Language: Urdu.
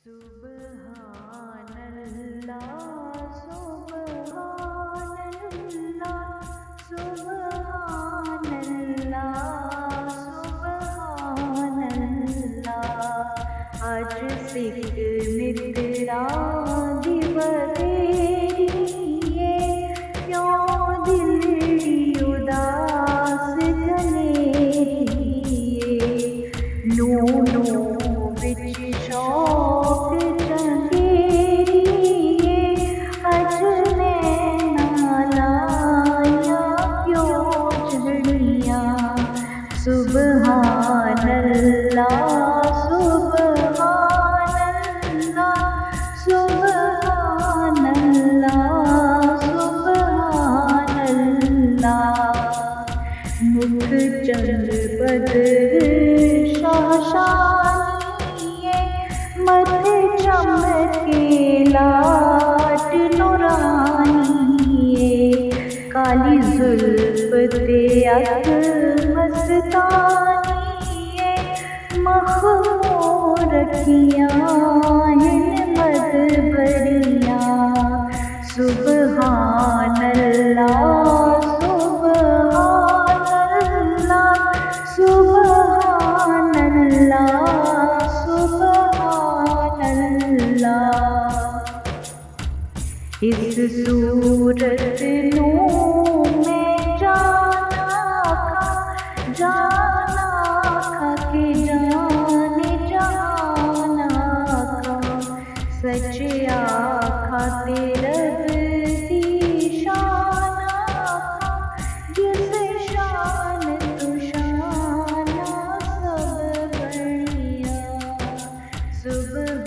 سبحان اللہ سبحان اللہ سبحان اللہ سبحان اللہ آج سکھ مترا دیوریے کیوں دل اداس جلیے نو وچ شوق چنگیریے اج نینا لایا کیوں جھڑیاں سبحان اللہ سبحان اللہ سبحان اللہ سبحان اللہ مکھ چند بدر شاشانیے متھے چمکے لاٹ نورانیے کالی زلف تے اکھ مستانیے مخمور رکھیاں ہن مدبریاں سبحان اللہ سبحان اللہ سبحان اللہ اس صورت نو میں جانا کھا کے جانا کھا سچ آکھا تے رب دی شان آکھا جس شان تو شان سب بڑھیا سب